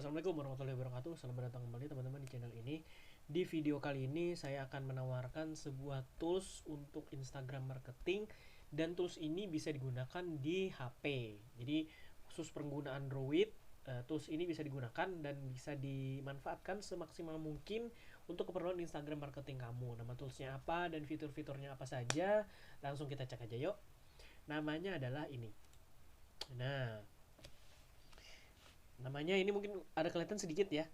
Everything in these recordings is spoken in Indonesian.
Assalamualaikum warahmatullahi wabarakatuh. Selamat datang kembali teman-teman di channel ini. Di video kali ini saya akan menawarkan sebuah tools untuk Instagram marketing, dan tools ini bisa digunakan di HP. Jadi khusus pengguna Android, tools ini bisa digunakan dan bisa dimanfaatkan semaksimal mungkin untuk keperluan Instagram marketing kamu. Nama toolsnya apa dan fitur-fiturnya apa saja, langsung kita cek aja yuk. Namanya adalah ini. Namanya ini mungkin ada kelihatan sedikit ya.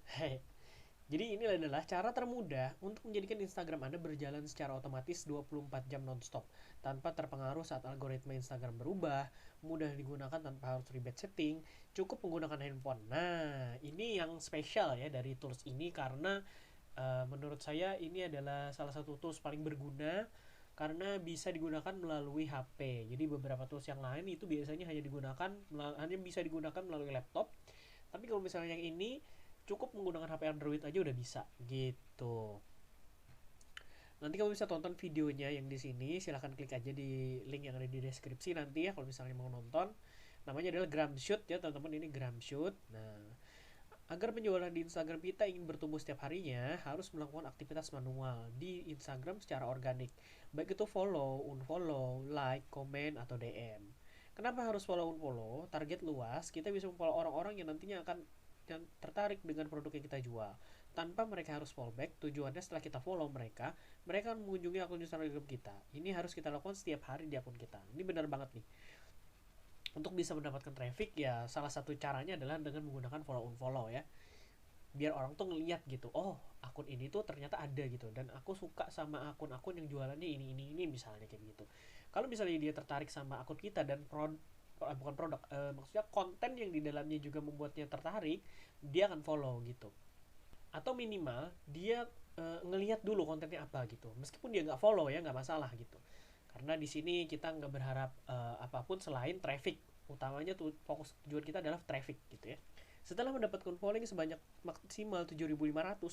Jadi ini adalah cara termudah untuk menjadikan Instagram Anda berjalan secara otomatis 24 jam nonstop tanpa terpengaruh saat algoritma Instagram berubah, mudah digunakan tanpa harus ribet setting, cukup menggunakan handphone. Nah, ini yang spesial ya dari tools ini karena menurut saya ini adalah salah satu tools paling berguna karena bisa digunakan melalui HP. Jadi beberapa tools yang lain itu biasanya hanya bisa digunakan melalui laptop. Tapi kalau misalnya yang ini cukup menggunakan HP Android aja udah bisa gitu. Nanti kamu bisa tonton videonya yang di sini, silahkan klik aja di link yang ada di deskripsi nanti ya kalau misalnya mau nonton. Namanya adalah Gramshoot ya teman-teman, ini Gramshoot. Nah, agar penjualan di Instagram kita ingin bertumbuh setiap harinya, harus melakukan aktivitas manual di Instagram secara organik. Baik itu follow, unfollow, like, komen, atau DM. Kenapa harus follow unfollow? Target luas, kita bisa memfollow orang-orang yang nantinya akan yang tertarik dengan produk yang kita jual. Tanpa mereka harus fallback, tujuannya setelah kita follow mereka akan mengunjungi akun Instagram kita. Ini harus kita lakukan setiap hari di akun kita. Ini benar banget nih. Untuk bisa mendapatkan traffic ya salah satu caranya adalah dengan menggunakan follow unfollow ya. Biar orang tuh ngeliat gitu, oh akun ini tuh ternyata ada gitu, dan aku suka sama akun-akun yang jualannya ini misalnya kayak gitu. Kalau misalnya dia tertarik sama akun kita dan bukan produk, maksudnya konten yang di dalamnya juga membuatnya tertarik, dia akan follow gitu. Atau minimal dia ngelihat dulu kontennya apa gitu, meskipun dia nggak follow ya nggak masalah gitu. Karena di sini kita nggak berharap apapun selain traffic. Utamanya tuh fokus tujuan kita adalah traffic gitu ya. Setelah mendapatkan following sebanyak maksimal 7.500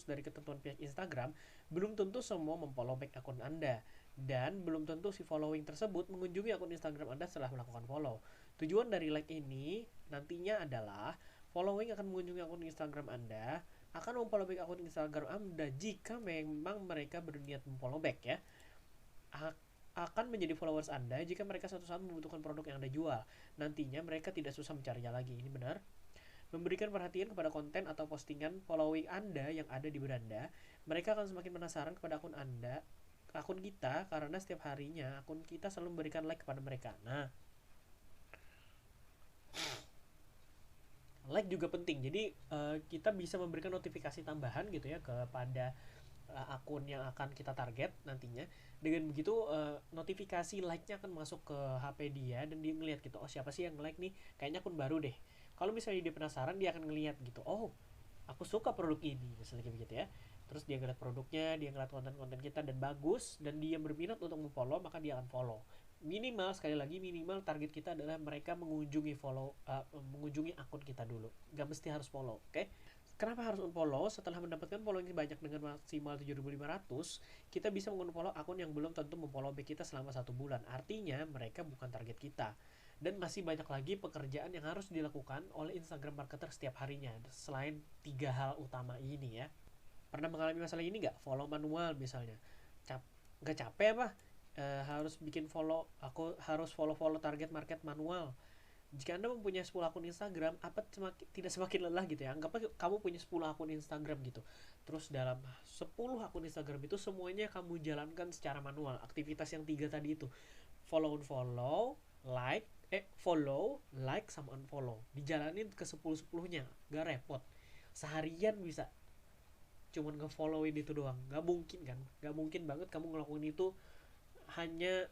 dari ketentuan pihak Instagram, belum tentu semua memfollow back akun Anda. Dan belum tentu si following tersebut mengunjungi akun Instagram Anda setelah melakukan follow. Tujuan dari like ini nantinya adalah following akan mengunjungi akun Instagram Anda, akan memfollow back akun Instagram Anda jika memang mereka berniat memfollow back ya. Akan menjadi followers Anda jika mereka suatu saat membutuhkan produk yang Anda jual. Nantinya mereka tidak susah mencarinya lagi. Ini benar. Memberikan perhatian kepada konten atau postingan following Anda yang ada di beranda, mereka akan semakin penasaran kepada akun kita, karena setiap harinya akun kita selalu memberikan like kepada mereka. Nah, like juga penting. Jadi kita bisa memberikan notifikasi tambahan gitu ya kepada akun yang akan kita target nantinya. Dengan begitu notifikasi like-nya akan masuk ke HP dia dan dia ngeliat gitu, oh siapa sih yang like nih, kayaknya akun baru deh. Kalau misalnya dia penasaran, dia akan ngeliat gitu, oh aku suka produk ini misalnya kayak begitu ya. Terus dia ngeliat produknya, dia ngeliat konten-konten kita dan bagus, dan dia berminat untuk memfollow, maka dia akan follow. Minimal, sekali lagi, minimal target kita adalah mereka mengunjungi akun kita dulu, gak mesti harus follow, oke? Kenapa harus unfollow? Setelah mendapatkan following banyak dengan maksimal 7.500, kita bisa mengunfollow akun yang belum tentu memfollow back kita selama 1 bulan. Artinya mereka bukan target kita. Dan masih banyak lagi pekerjaan yang harus dilakukan oleh Instagram marketer setiap harinya, selain 3 hal utama ini ya. Pernah mengalami masalah ini nggak? Follow manual misalnya. Nggak capek apa? Harus bikin follow, aku harus follow target market manual. Jika Anda mempunyai 10 akun Instagram, apa tidak semakin lelah gitu ya? Anggaplah kamu punya 10 akun Instagram gitu. Terus dalam 10 akun Instagram itu semuanya kamu jalankan secara manual. Aktivitas yang 3 tadi itu. Follow, follow, like, sama unfollow. Dijalanin ke 10-10-nya. Gak repot. Seharian bisa. Cuman nge-followin itu doang. Gak mungkin kan? Gak mungkin banget kamu ngelakuin itu hanya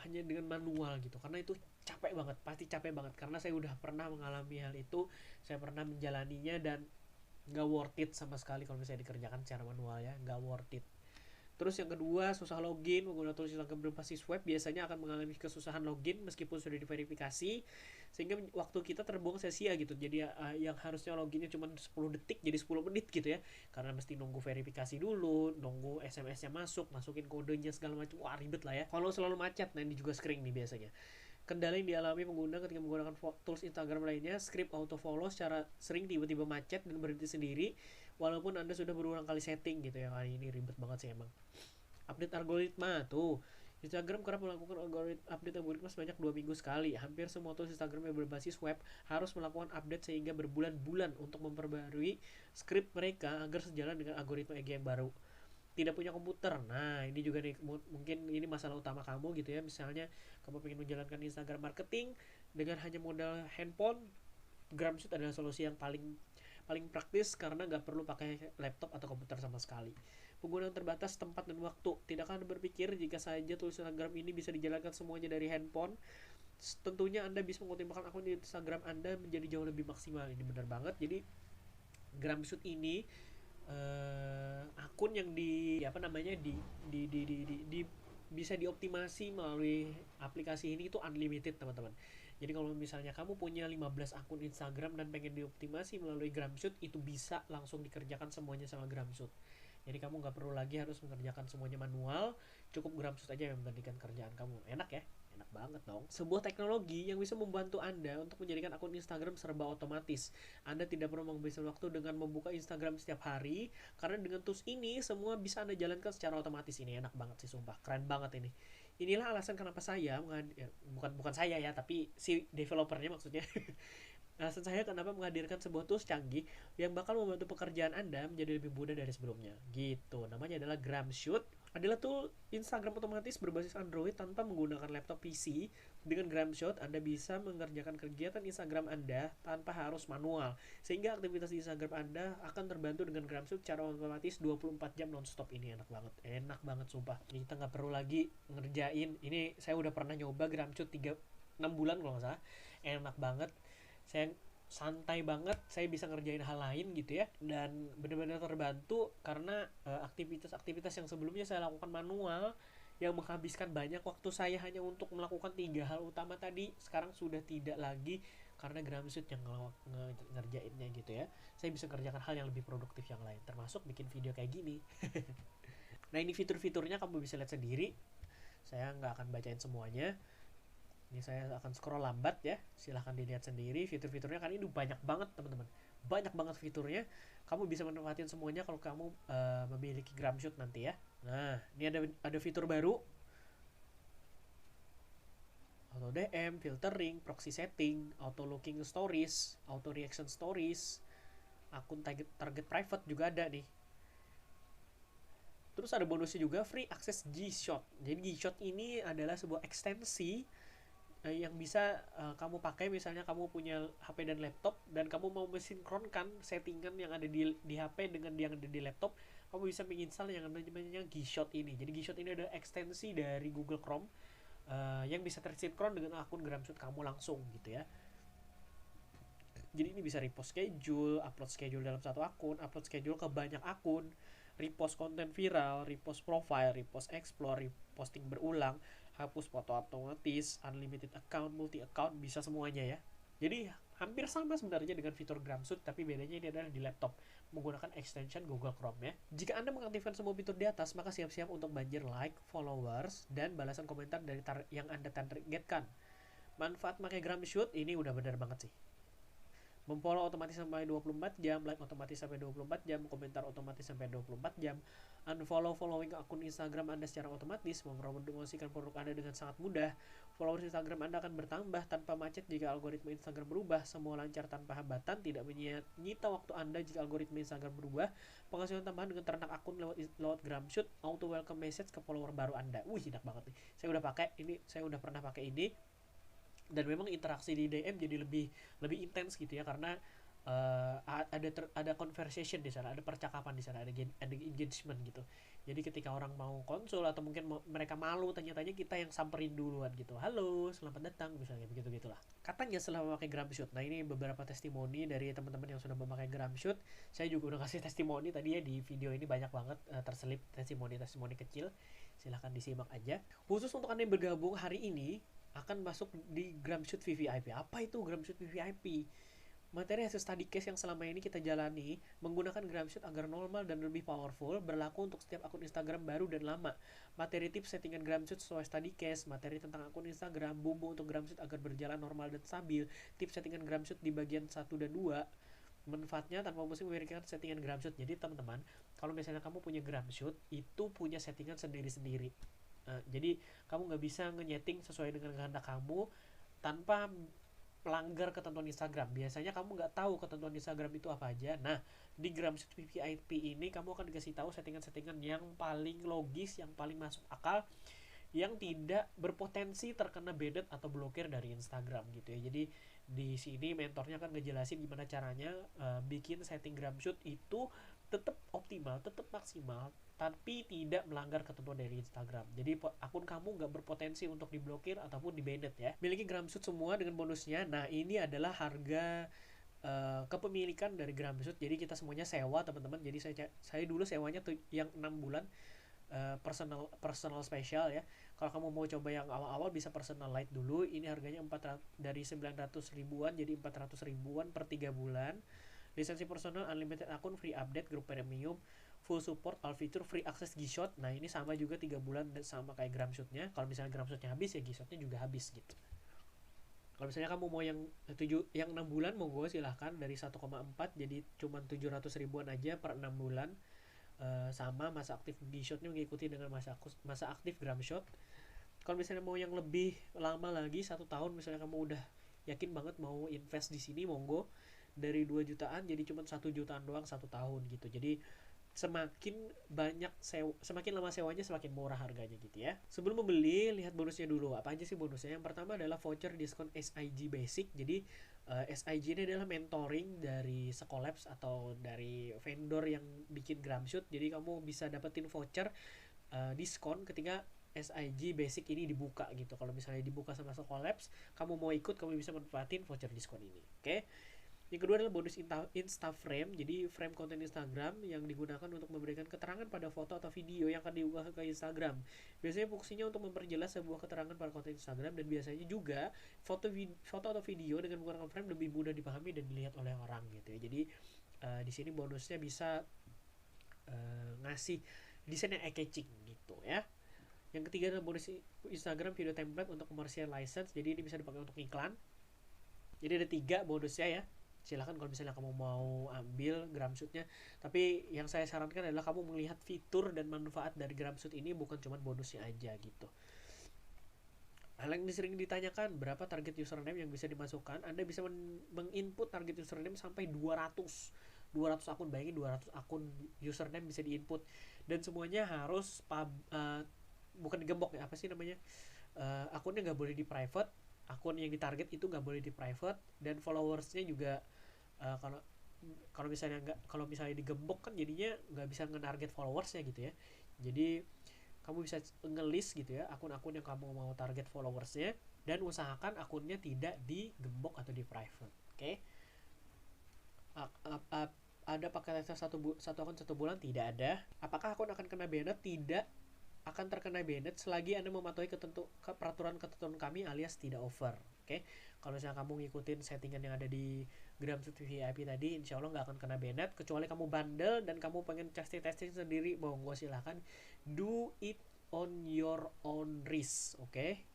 hanya dengan manual gitu, karena itu capek banget, pasti capek banget, karena saya udah pernah mengalami hal itu, saya pernah menjalaninya, dan gak worth it sama sekali kalau misalnya dikerjakan secara manual ya, gak worth it. Terus yang kedua, susah login. Menggunakan tools Instagram berbasis web biasanya akan mengalami kesusahan login meskipun sudah diverifikasi, sehingga waktu kita terbuang sia-sia gitu. Jadi yang harusnya loginnya cuma 10 detik jadi 10 menit gitu ya. Karena mesti nunggu verifikasi dulu, nunggu SMS-nya masuk, masukin kodenya segala macam. Wah, ribet lah ya. Kalau selalu macet, nah ini juga sering nih biasanya. Kendala yang dialami pengguna ketika menggunakan tools Instagram lainnya, script auto-follow secara sering tiba-tiba macet dan berhenti sendiri, walaupun Anda sudah berulang kali setting gitu ya. Kali ini ribet banget sih emang. Update algoritma tuh. Instagram kerap melakukan update algoritma sebanyak 2 minggu sekali. Hampir semua tools Instagram yang berbasis web harus melakukan update sehingga berbulan-bulan untuk memperbarui script mereka agar sejalan dengan algoritma EG yang baru. Tidak punya komputer. Nah, ini juga nih mungkin ini masalah utama kamu gitu ya. Misalnya kamu ingin menjalankan Instagram marketing dengan hanya modal handphone, Gramshoot adalah solusi yang paling praktis karena nggak perlu pakai laptop atau komputer sama sekali. Penggunaan terbatas tempat dan waktu. Tidakkah Anda berpikir jika saja tools Instagram ini bisa dijalankan semuanya dari handphone, tentunya Anda bisa mengoptimalkan akun Instagram Anda menjadi jauh lebih maksimal. Ini benar banget. Jadi Gramshoot ini akun yang bisa dioptimasi melalui aplikasi ini itu unlimited, teman-teman. Jadi kalau misalnya kamu punya 15 akun Instagram dan pengen dioptimasi melalui Gramshoot, itu bisa langsung dikerjakan semuanya sama Gramshoot. Jadi kamu nggak perlu lagi harus mengerjakan semuanya manual, cukup Gramshoot aja yang menggantikan kerjaan kamu. Enak ya? Enak banget dong. Sebuah teknologi yang bisa membantu Anda untuk menjadikan akun Instagram serba otomatis. Anda tidak perlu menghabiskan waktu dengan membuka Instagram setiap hari, karena dengan tools ini semua bisa Anda jalankan secara otomatis. Ini enak banget sih, sumpah. Keren banget ini. Inilah alasan kenapa saya bukan saya ya, tapi si developernya maksudnya. Alasan saya kenapa menghadirkan sebuah tools canggih yang bakal membantu pekerjaan Anda menjadi lebih mudah dari sebelumnya. Gitu. Namanya adalah Gramshoot. Adalah tool Instagram otomatis berbasis Android tanpa menggunakan laptop PC. Dengan Gramshoot, Anda bisa mengerjakan kegiatan Instagram Anda tanpa harus manual. Sehingga aktivitas di Instagram Anda akan terbantu dengan Gramshoot secara otomatis 24 jam nonstop. Ini enak banget. Enak banget sumpah. Kita nggak perlu lagi ngerjain. Ini saya udah pernah nyoba Gramshoot 6 bulan kalau nggak salah. Enak banget. Saya santai banget, saya bisa ngerjain hal lain gitu ya, dan benar-benar terbantu karena aktivitas-aktivitas yang sebelumnya saya lakukan manual yang menghabiskan banyak waktu saya hanya untuk melakukan 3 hal utama tadi, sekarang sudah tidak lagi karena Gramshoot yang ngerjainnya gitu ya. Saya bisa kerjakan hal yang lebih produktif yang lain, termasuk bikin video kayak gini. Nah, ini fitur-fiturnya kamu bisa lihat sendiri, saya nggak akan bacain semuanya. Ini saya akan scroll lambat ya, silahkan dilihat sendiri fitur-fiturnya, kan ini banyak banget teman-teman, banyak banget fiturnya. Kamu bisa manfaatin semuanya kalau kamu memiliki Gramshoot nanti ya. Nah, ini ada fitur baru, auto DM, filtering, proxy setting, auto looking stories, auto reaction stories, akun target private juga ada nih. Terus ada bonusnya juga, free access G-Shot. Jadi G-Shot ini adalah sebuah ekstensi yang bisa kamu pakai. Misalnya kamu punya HP dan laptop dan kamu mau mensinkronkan settingan yang ada di HP dengan yang ada di laptop, kamu bisa menginstal yang namanya G-Shot ini. Jadi G-Shot ini adalah ekstensi dari Google Chrome yang bisa tersinkron dengan akun Gramshoot kamu langsung gitu ya. Jadi ini bisa repost schedule, upload schedule dalam satu akun, upload schedule ke banyak akun, repost konten viral, repost profile, repost explore, reposting berulang, hapus foto otomatis, unlimited account, multi account, bisa semuanya ya. Jadi hampir sama sebenarnya dengan fitur Gramshoot, tapi bedanya ini adalah di laptop menggunakan extension Google Chrome ya. Jika Anda mengaktifkan semua fitur di atas, maka siap-siap untuk banjir like, followers, dan balasan komentar dari yang Anda targetkan. Manfaat pakai Gramshoot ini udah bener banget sih. Memfollow otomatis sampai 24 jam, like otomatis sampai 24 jam, komentar otomatis sampai 24 jam, unfollow following akun Instagram Anda secara otomatis, mempromosikan produk Anda dengan sangat mudah, followers Instagram Anda akan bertambah tanpa macet jika algoritma Instagram berubah, semua lancar tanpa hambatan, tidak menyita waktu Anda jika algoritma Instagram berubah, penghasilan tambahan dengan ternak akun lewat Gramshoot, auto welcome message ke follower baru Anda. Enak banget nih. Saya udah pakai ini, saya udah pernah pakai ini. Dan memang interaksi di DM jadi lebih intens gitu ya, karena ada conversation di sana, ada percakapan di sana, ada engagement gitu. Jadi ketika orang mau konsul atau mungkin mereka malu tanya-tanya, kita yang samperin duluan gitu, halo selamat datang misalnya, begitu gitulah katanya setelah memakai Gramshoot. Nah, ini beberapa testimoni dari teman-teman yang sudah memakai Gramshoot. Saya juga udah kasih testimoni tadi ya di video ini, banyak banget terselip testimoni kecil, silahkan disimak aja. Khusus untuk Anda yang bergabung hari ini akan masuk di Gramshoot VVIP. Apa itu Gramshoot VVIP? Materi hasil study case yang selama ini kita jalani menggunakan Gramshoot agar normal dan lebih powerful berlaku untuk setiap akun Instagram baru dan lama. Materi tips settingan Gramshoot sesuai study case, materi tentang akun Instagram, bumbu untuk Gramshoot agar berjalan normal dan stabil, tips settingan Gramshoot di bagian 1 dan 2, manfaatnya tanpa mesti memikirkan settingan Gramshoot. Jadi teman-teman, kalau misalnya kamu punya Gramshoot, itu punya settingan sendiri-sendiri. Jadi kamu nggak bisa nge-setting sesuai dengan kehendak kamu tanpa pelanggar ketentuan Instagram. Biasanya kamu nggak tahu ketentuan Instagram itu apa aja. Nah, di Gramshoot VIP ini kamu akan dikasih tahu settingan-settingan yang paling logis, yang paling masuk akal, yang tidak berpotensi terkena banned atau blokir dari Instagram gitu ya. Jadi di sini mentornya akan ngejelasin gimana caranya bikin setting Gramshoot itu tetap optimal, tetap maksimal, tapi tidak melanggar ketentuan dari Instagram. Jadi akun kamu nggak berpotensi untuk diblokir ataupun di-banned ya. Miliki Gramshoot semua dengan bonusnya. Nah, ini adalah harga kepemilikan dari Gramshoot. Jadi kita semuanya sewa teman-teman. Jadi saya dulu sewanya tuh yang 6 bulan personal special ya. Kalau kamu mau coba yang awal-awal bisa personal light dulu. Ini harganya 400, dari 900 ribuan jadi 400 ribuan per 3 bulan. Lisensi personal, unlimited akun, free update, grup premium, full support, all feature, free access Gshot. Nah, ini sama juga 3 bulan sama kayak Gramshootnya. Kalau misalnya Gramshootnya habis ya Gshotnya juga habis gitu. Kalau misalnya kamu mau yang 6 bulan monggo silahkan, dari 1,4 jadi cuma 700 ribuan aja per 6 bulan. Sama masa aktif Gshotnya mengikuti dengan masa aktif Gramshot. Kalau misalnya mau yang lebih lama lagi 1 tahun, misalnya kamu udah yakin banget mau invest di sini, monggo, dari 2 jutaan jadi cuma 1 jutaan doang 1 tahun gitu. Jadi semakin semakin lama sewanya semakin murah harganya gitu ya. Sebelum membeli, lihat bonusnya dulu. Apa aja sih bonusnya? Yang pertama adalah voucher diskon SIG Basic. Jadi SIG ini adalah mentoring dari Sekolabs atau dari vendor yang bikin Gramshoot. Jadi kamu bisa dapetin voucher diskon ketika SIG Basic ini dibuka gitu. Kalau misalnya dibuka sama Sekolabs, kamu mau ikut, kamu bisa manfaatin voucher diskon ini. Oke. Yang kedua adalah bonus Instaframe. Jadi frame konten Instagram yang digunakan untuk memberikan keterangan pada foto atau video yang akan diunggah ke Instagram. Biasanya fungsinya untuk memperjelas sebuah keterangan pada konten Instagram, dan biasanya juga foto atau video dengan menggunakan frame lebih mudah dipahami dan dilihat oleh orang gitu ya. Jadi di sini bonusnya bisa ngasih desain yang eye-catching gitu ya. Yang ketiga adalah bonus Instagram video template untuk commercial license. Jadi ini bisa dipakai untuk iklan. Jadi ada 3 bonusnya ya. Silahkan kalau misalnya kamu mau ambil Gramshootnya. Tapi yang saya sarankan adalah kamu melihat fitur dan manfaat dari Gramshoot ini, bukan cuma bonusnya aja gitu. Hal yang sering ditanyakan, berapa target username yang bisa dimasukkan? Anda bisa menginput target username sampai 200 akun. Bayangin 200 akun username bisa diinput, dan semuanya harus bukan digembok ya, apa sih namanya, akunnya nggak boleh di private. Akun yang ditarget itu nggak boleh di private, dan followersnya juga kalau misalnya digembok kan jadinya nggak bisa nge-target followersnya gitu ya. Jadi kamu bisa nge-list gitu ya akun-akun yang kamu mau target followersnya, dan usahakan akunnya tidak digembok atau di private. Oke. Ada paket satu akun 1 bulan? Tidak ada. Apakah akun akan kena banned? Tidak akan terkena banned selagi Anda mematuhi peraturan ketentuan kami alias tidak over. Oke. Kalau misalnya kamu ngikutin settingan yang ada di Gramshoot VIP tadi, insya Allah nggak akan kena banned. Kecuali kamu bandel dan kamu pengen testing sendiri, monggo silahkan. Do it on your own risk. Oke.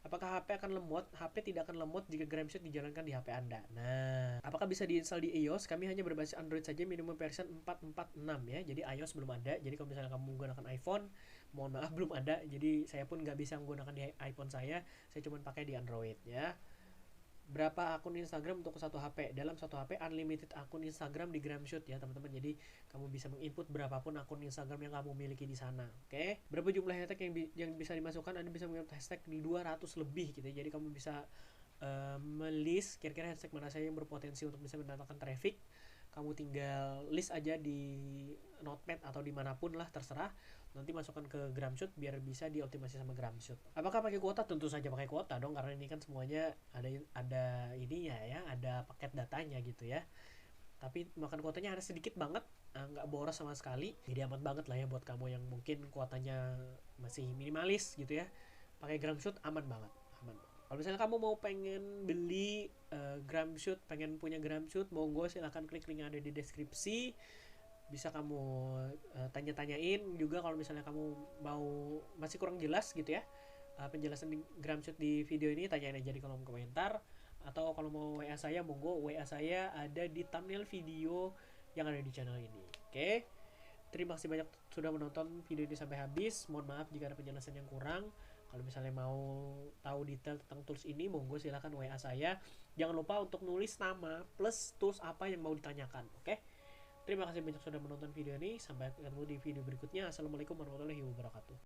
Apakah HP akan lemot? HP tidak akan lemot jika Gramshoot dijalankan di HP Anda. Nah, apakah bisa diinstal di iOS? Kami hanya berbasis Android saja, minimum version 4.4.6 ya. Jadi iOS belum ada. Jadi kalau misalnya kamu menggunakan iPhone, mohon maaf belum ada. Jadi saya pun nggak bisa menggunakan di iPhone saya cuma pakai di Android ya. Berapa akun Instagram untuk satu HP? Dalam satu HP unlimited akun Instagram di Gramshoot ya teman-teman. Jadi kamu bisa menginput berapapun akun Instagram yang kamu miliki di sana. Oke. Berapa jumlah hashtag yang bisa dimasukkan? Anda bisa menginput hashtag di 200 lebih gitu ya. Jadi kamu bisa melist kira-kira hashtag mana saja yang berpotensi untuk bisa mendatangkan traffic. Kamu tinggal list aja di notepad atau dimanapun lah, terserah. Nanti masukkan ke Gramshoot biar bisa dioptimasi sama Gramshoot. Apakah pakai kuota? Tentu saja pakai kuota dong, karena ini kan semuanya ada ininya ya, ada paket datanya gitu ya. Tapi makan kuotanya ada sedikit banget, nggak boros sama sekali. Jadi aman banget lah ya buat kamu yang mungkin kuotanya masih minimalis gitu ya. Pakai Gramshoot aman banget, aman. Kalau misalnya kamu mau pengen beli Gramshoot, pengen punya Gramshoot, monggo silahkan klik link yang ada di deskripsi. Bisa kamu tanya-tanyain juga kalau misalnya kamu mau masih kurang jelas gitu ya, penjelasan di Gramshoot di video ini, tanyain aja di kolom komentar. Atau kalau mau WA saya, monggo WA saya ada di thumbnail video yang ada di channel ini. Oke, terima kasih banyak sudah menonton video ini sampai habis. Mohon maaf jika ada penjelasan yang kurang. Kalau misalnya mau tahu detail tentang tools ini, monggo silahkan WA saya. Jangan lupa untuk nulis nama plus tools apa yang mau ditanyakan. Oke, terima kasih banyak sudah menonton video ini. Sampai ketemu di video berikutnya. Assalamualaikum warahmatullahi wabarakatuh.